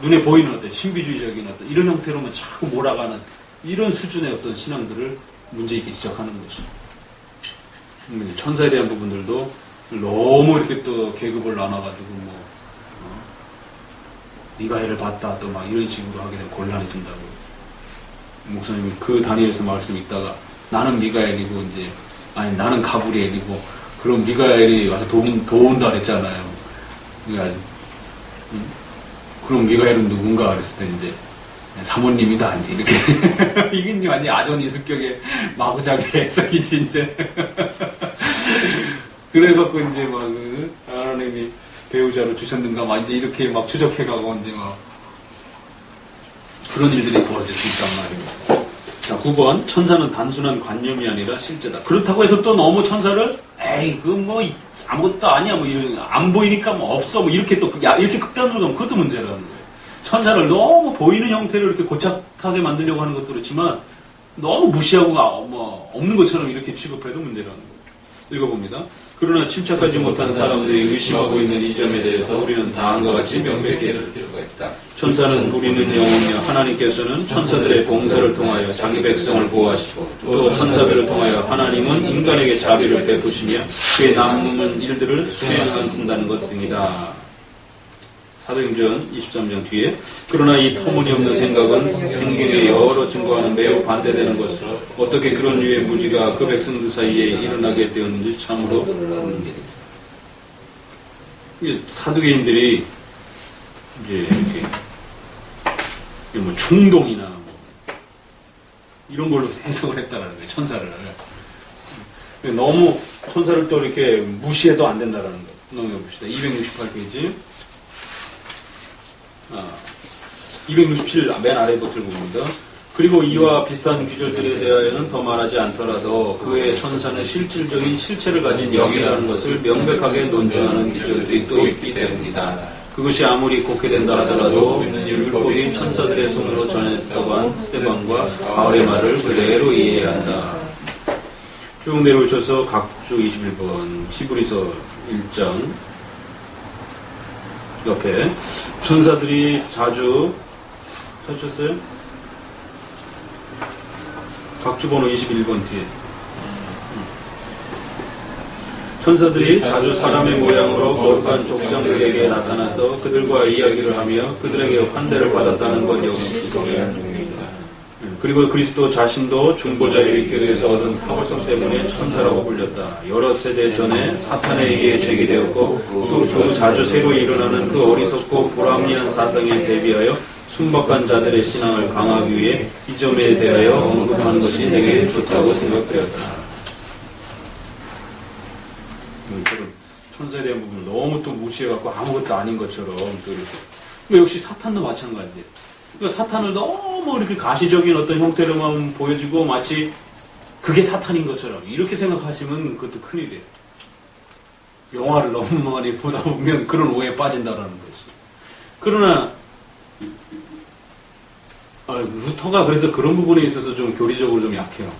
눈에 보이는 어떤 신비주의적인 어떤 이런 형태로만 자꾸 몰아가는 이런 수준의 어떤 신앙들을 문제 있게 지적하는 거죠. 천사에 대한 부분들도 너무 이렇게 또 계급을 나눠가지고 뭐 미가엘을 봤다 또 막 이런 식으로 하게 되면 곤란해진다고. 목사님이 그 단위에서 말씀 읽다가 나는 미가엘이고 이제 아니 나는 가브리엘이고 그럼 미가엘이 와서 도운다 그랬잖아요. 그러니까 그럼 미가엘은 누군가 그랬을 때 이제 사모님이다 이제 이렇게 이게 이제 완전 아전이습격의 마구잡이 해석이지 이제 그래갖고 이제 막 하나님이 배우자를 주셨는가 막 이제 이렇게 막 추적해가고 이제 막 그런 일들이 벌어질 수 있단 말이에요. 자, 9번 천사는 단순한 관념이 아니라 실제다. 그렇다고 해서 또 너무 천사를 에이 그 뭐 아무것도 아니야 뭐 이런 안 보이니까 뭐 없어 뭐 이렇게 또 이렇게 극단으로 가면 그것도 문제라는 거예요. 천사를 너무 보이는 형태로 이렇게 고착하게 만들려고 하는 것도 그렇지만 너무 무시하고 뭐 없는 것처럼 이렇게 취급해도 문제라는 거예요. 읽어봅니다. 그러나 침착하지 못한 사람들이 의심하고 있는 이 점에 대해서 우리는 다음과 같이 명백히 해줄 필요가 있다. 천사는 우리는 영혼이며 하나님께서는 천사들의 봉사를 통하여 자기 백성을 보호하시고 또 천사들을 통하여 하나님은 인간에게 자비를 베푸시며 그의 남은 일들을 수행하신다는 것 등이다. 사도행전 23장 뒤에 그러나 이 터무니없는 생각은 성경의 여러 증거와는 매우 반대되는 것으로 어떻게 그런 류의 무지가 그 백성들 사이에 일어나게 되었는지 참으로 놀라운 일입니다. 사두개인들이 이제 이렇게 뭐 충동이나 뭐 이런 걸로 해석을 했다라는 거예요. 천사를. 너무 천사를 또 이렇게 무시해도 안 된다라는 거. 넘겨봅시다. 268페이지. 267 맨 아래부터 들고봅니다. 그리고 이와 비슷한 귀절들에 대하여는 더 말하지 않더라도 그의 천사는 실질적인 실체를 가진 영이라는 것을 명백하게 논증하는 귀절들이 또 있기 때문이다. 그것이 아무리 곡해 된다 하더라도 율법이 천사들의 손으로 전했다고 한 스데반과 바울의 말을 그대로 이해해야 한다. 쭉 내려오셔서 각주 21번 히브리서 1장 옆에 천사들이 자주 찾으셨어요? 각주번호 21번 뒤에 천사들이 자주 사람의 모양으로 거룩한 족장들에게 나타나서 그들과 이야기를 하며 그들에게 환대를 받았다는 것 여기서 그리고 그리스도 자신도 중보자를 있게 돼서 얻은 파워성 때문에 천사라고 불렸다. 여러 세대 전에 사탄에 의해 제기되었고 또 자주 새로 일어나는 그 어리석고 불합리한 사상에 대비하여 순박한 자들의 신앙을 강하기 위해 이 점에 대하여 언급하는 것이 되게 좋다고 생각되었다. 천사에 대한 부분을 너무 또 무시해갖고 아무것도 아닌 것처럼 또 이렇게. 역시 사탄도 마찬가지예요. 그러니까 사탄을 너무 이렇게 가시적인 어떤 형태로만 보여주고 마치 그게 사탄인 것처럼 이렇게 생각하시면 그것도 큰일이에요. 영화를 너무 많이 보다 보면 그런 오해에 빠진다라는 거지. 그러나 루터가 그래서 그런 부분에 있어서 좀 교리적으로 좀 약해요.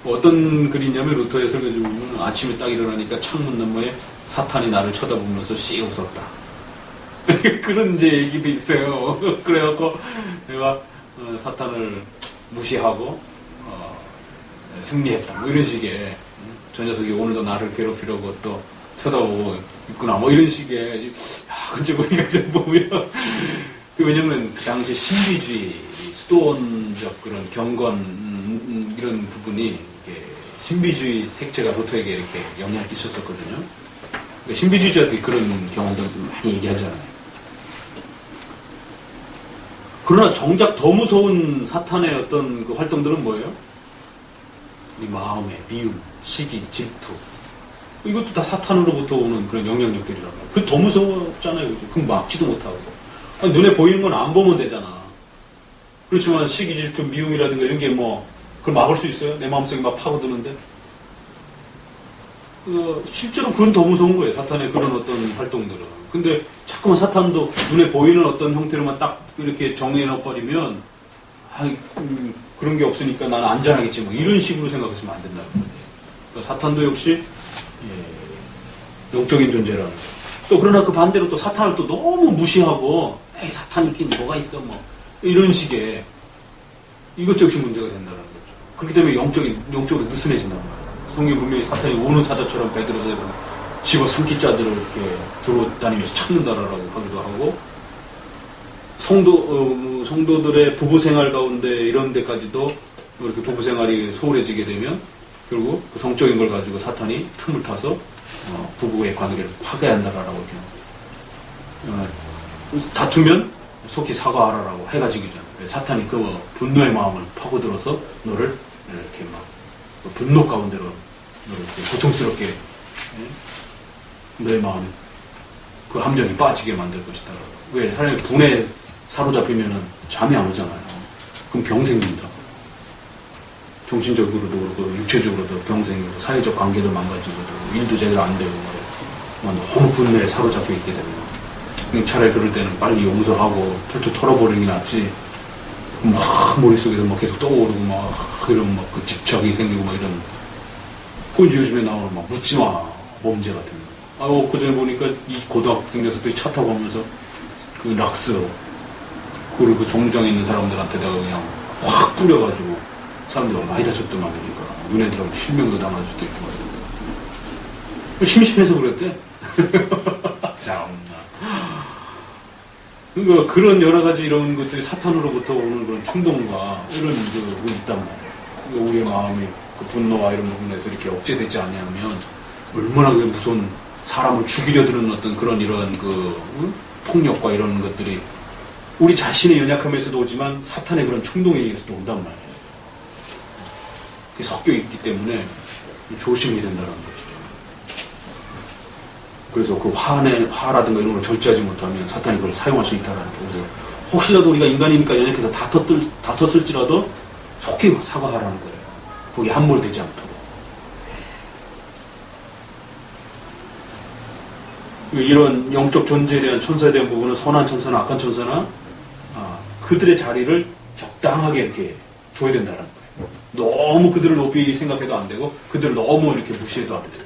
어떤 글이냐면 루터의 설교 중에 아침에 딱 일어나니까 창문 너머에 사탄이 나를 쳐다보면서 씩 웃었다. 그런 이제 얘기도 있어요. 그래갖고 내가 사탄을 무시하고 승리했다. 뭐 이런 식의 저 녀석이 오늘도 나를 괴롭히려고 또 쳐다보고 있구나. 뭐 이런 식의 근데 우리가 좀 보면 왜냐면 그 당시 신비주의 수도원적 그런 경건 이런 부분이 이렇게 신비주의 색채가 루터에게 이렇게 영향을 끼쳤었거든요. 그러니까 신비주의자들이 그런 경험들 많이 얘기하잖아요. 그러나 정작 더 무서운 사탄의 어떤 그 활동들은 뭐예요? 우리 마음의 미움, 시기, 질투. 이것도 다 사탄으로부터 오는 그런 영향력들이라고. 그게 더 무서웠잖아요. 그죠? 그럼 막지도 못하고. 아니, 눈에 보이는 건 안 보면 되잖아. 그렇지만 시기, 질투, 미움이라든가 이런 게 뭐, 그걸 막을 수 있어요? 내 마음속에 막 파고드는데? 실제로 그건 더 무서운 거예요. 사탄의 그런 어떤 활동들은. 근데 자꾸만 사탄도 눈에 보이는 어떤 형태로만 딱 이렇게 정해 넣어버리면, 그런 게 없으니까 나는 안전하겠지. 뭐 이런 식으로 생각했으면 안 된다는 거예요. 그러니까 사탄도 역시, 영적인 존재라는 거예요. 또 그러나 그 반대로 또 사탄을 또 너무 무시하고, 에이, 사탄 있긴 뭐가 있어. 뭐. 이런 식의, 이것도 역시 문제가 된다는 거죠. 그렇기 때문에 영적으로 느슨해진단 말이에요. 성경 분명히 사탄이 우는 사자처럼 베드로서 집어삼킬 자들을 이렇게 들어다니면서 찾는다라고 하기도 하고, 성도들의 부부생활 가운데 이런 데까지도 이렇게 부부생활이 소홀해지게 되면 결국 그 성적인 걸 가지고 사탄이 틈을 타서 부부의 관계를 파괴한다라고 이렇게 다투면 속히 사과하라라고 해가지고 사탄이 그 분노의 마음을 파고들어서 너를 이렇게 막 분노 가운데로 이렇게 고통스럽게 너의 마음 그 함정이 빠지게 만들 것이다. 왜? 사람이 분에 사로잡히면은 잠이 안 오잖아요. 그럼 병 생긴다. 정신적으로도 그렇고 육체적으로도 병 생기고 사회적 관계도 망가지고 일도 제대로 안 되고 너무 분노에 사로잡혀 있게 되면 차라리 그럴 때는 빨리 용서하고 툴툴 털어버리는 게 낫지. 막 머릿속에서 막 계속 떠오르고 막 이런 막 그 집착이 생기고 막 이런. 그건 요즘에 나오는 막 묻지마 범죄 같은 거. 그전에 보니까 이 고등학생 녀석들이 차 타고 가면서 그 락스 그리고 그 정류장에 있는 사람들한테다가 그냥 확 뿌려가지고 사람들 많이 다쳤더만 보니까 은혜들하고 실명도 당할 수도 있고 말이야. 심심해서 그랬대. 참나. 그러니까 그런 여러 가지 이런 것들이 사탄으로부터 오는 그런 충동과 이런 게 있단 말이야. 그러니까 우리의 마음이 그 분노와 이런 부분에서 이렇게 억제되지 않냐면 얼마나 그 무서운 사람을 죽이려 드는 어떤 그런 이런 폭력과 이런 것들이 우리 자신의 연약함에서도 오지만 사탄의 그런 충동에 의해서도 온단 말이에요. 그게 섞여 있기 때문에 조심해야 된다는 거죠. 그래서 그 화라든가 이런 걸 절제하지 못하면 사탄이 그걸 사용할 수 있다는 거예요. 그래서 혹시라도 우리가 인간이니까 연약해서 다퉜을지라도 속히 사과하라는 거예요. 거기에 함몰되지 않도록. 이런 영적 존재에 대한 천사에 대한 부분은 선한 천사나 악한 천사나 그들의 자리를 적당하게 이렇게 둬야 된다는 거예요. 너무 그들을 높이 생각해도 안 되고 그들을 너무 이렇게 무시해도 안 됩니다.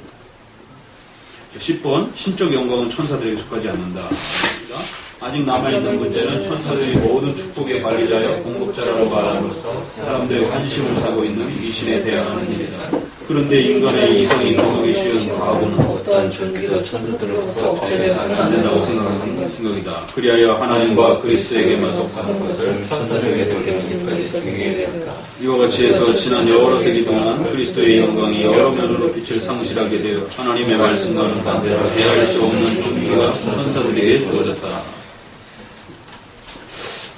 10번 신적 영광은 천사들에게 속하지 않는다. 아직 남아있는 문제는 천사들이 모든 축복의 관리자여 공급자라고 말함으로써 사람들의 관심을 사고 있는 미신에 대항하는 일이다. 그런데 인간의 이성이 경험하기 쉬운 과거는 어떠한 존귀도 천사들로부터 억제되어서는 안 된다고 생각하는 생각이다. 그리하여 하나님과 그리스도에게만 속하는 것을 천사들에게 돌리기까지 중요해야 된다. 이와 같이 해서 지난 여러 세기 동안 그리스도의 영광이 여러 면으로 빛을 상실하게 되어 하나님의 말씀과는 반대로 대할 수 없는 존귀가 천사들에게 주어졌다.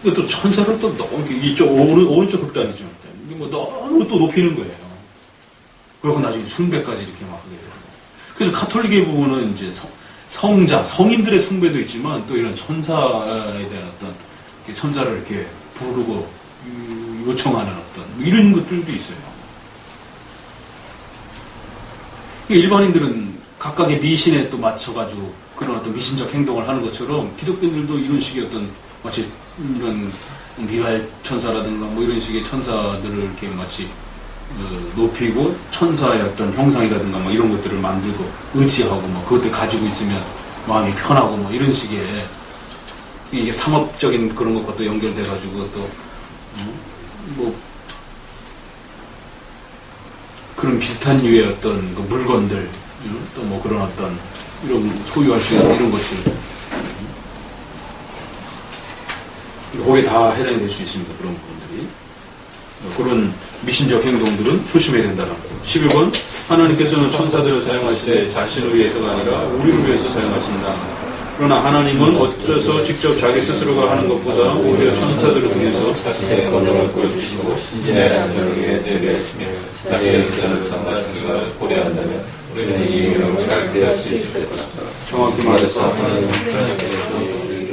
근데 또 천사를 또 너무 이쪽 오른쪽 극단이죠. 뭐 너무 또 높이는 거예요. 그리고 나중에 숭배까지 이렇게 막 하게 돼요. 그래서 카톨릭의 부분은 이제 성자, 성인들의 숭배도 있지만 또 이런 천사에 대한 어떤 천사를 이렇게 부르고 요청하는 어떤 이런 것들도 있어요. 일반인들은 각각의 미신에 또 맞춰가지고 그런 어떤 미신적 행동을 하는 것처럼 기독교인들도 이런 식의 어떤 마치 이런 미가엘 천사라든가 뭐 이런 식의 천사들을 이렇게 마치 높이고 천사의 어떤 형상이라든가 뭐 이런 것들을 만들고 의지하고 뭐 그것들 가지고 있으면 마음이 편하고 뭐 이런 식의 이게 상업적인 그런 것과 또 연결돼가지고 또 뭐 그런 비슷한 류의 어떤 그 물건들 또 뭐 그런 어떤 이런 소유할 수 있는 이런 것들 거기에 다 해당이 될 수 있습니다. 그런 부분들이. 그런 미신적 행동들은 조심해야 된다는 거예요. 11번 하나님께서는 천사들을 사용하시되 자신을 위해서가 아니라 우리를 위해서 사용하신다. 그러나 하나님은 어째서 직접 자기 스스로가 하는 것보다 오히려 천사들을 통해서 자신의 권능을 보여주시고 신진의 안전을 위해 대비하시며 자신의 기전을 상하신 것을 고려한다면 우리는 이 유형을 잘 피할 수 있을 것이다. 정확히 말해서 하나님은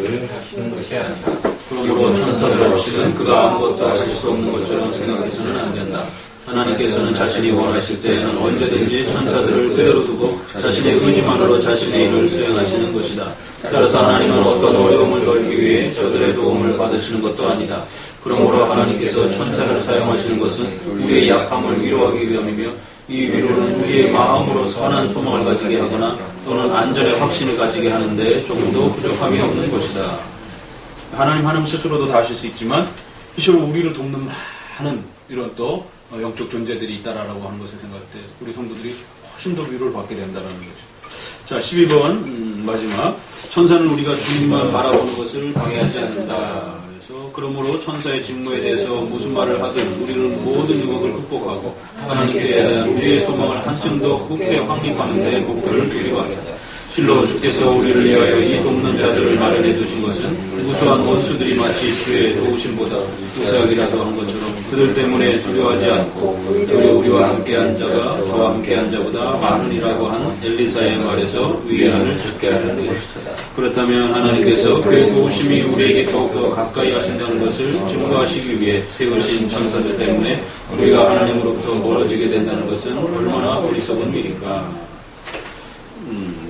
우리를 하시는 것이 아니다. 그러므로 천사들 없이는 그가 아무것도 하실 수 없는 것처럼 생각해서는 안 된다. 하나님께서는 자신이 원하실 때에는 언제든지 천사들을 그대로 두고 자신의 의지만으로 자신의 일을 수행하시는 것이다. 따라서 하나님은 어떤 어려움을 덜기 위해 저들의 도움을 받으시는 것도 아니다. 그러므로 하나님께서 천사를 사용하시는 것은 우리의 약함을 위로하기 위함이며 이 위로는 우리의 마음으로 선한 소망을 가지게 하거나 또는 안전의 확신을 가지게 하는데 조금도 부족함이 없는 것이다. 하나님 스스로도 다 하실 수 있지만 이처럼 우리를 돕는 많은 이런 또 영적 존재들이 있다라고 하는 것을 생각할 때 우리 성도들이 훨씬 더 위로를 받게 된다는 것이죠. 자, 12번 마지막 천사는 우리가 주님만 바라보는 것을 방해하지 않는다. 그래서 그러므로 천사의 직무에 대해서 무슨 말을 하든 우리는 모든 유혹을 극복하고 하나님께 대한 우리의 소망을 한층 더 굳게 확립하는 데 목표를 두기로 하자. 실로 주께서 우리를 위하여 이 돕는 자들을 마련해 두신 것은 무수한 원수들이 마치 주의 도우심보다 무사하기라도 한 것처럼 그들 때문에 두려워하지 않고 오히려 우리와 함께한 자가 저와 함께한 자보다 많으리라고 한 엘리사의 말에서 위안을 찾게 하려는 것이다. 그렇다면 하나님께서 그의 도우심이 우리에게 더욱더 가까이 하신다는 것을 증거하시기 위해 세우신 천사들 때문에 우리가 하나님으로부터 멀어지게 된다는 것은 얼마나 어리석은 일인가.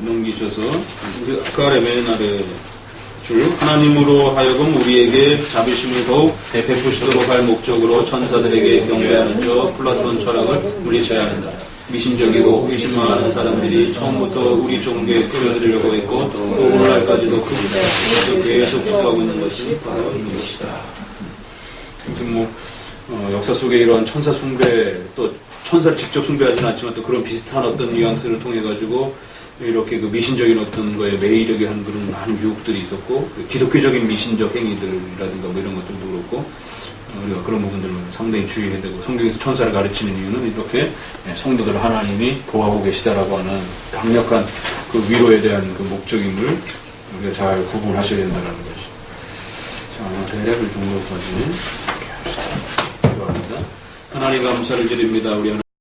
넘기셔서 그 아래 맨 아래 줄 하나님으로 하여금 우리에게 자비심을 더욱 베푸시도록 할 목적으로 천사들에게 경배하는 저 플라톤 철학을 물리쳐야 한다. 미신적이고 호기심 많은 사람들이 처음부터 우리 종교에 끌어들이려고 했고 또 오늘날까지도 계속 구하고 있는 것이 바로 이것이다. 뭐 역사 속에 이런 천사 숭배 또 천사를 직접 숭배하지는 않지만 또 그런 비슷한 어떤 뉘앙스를 통해 가지고 이렇게 그 미신적인 어떤 거에 매이르게 하는 그런 많은 유혹들이 있었고 기독교적인 미신적 행위들이라든가 뭐 이런 것들도 그렇고 우리가 그런 부분들을 상당히 주의해야 되고 성경에서 천사를 가르치는 이유는 이렇게 성도들을 하나님이 보호하고 계시다라고 하는 강력한 그 위로에 대한 그 목적임을 우리가 잘 구분하셔야 된다는 것이. 자, 대략 이 정도까지 이렇게 합시다. 기도합니다. 하나님 감사를 드립니다. 우리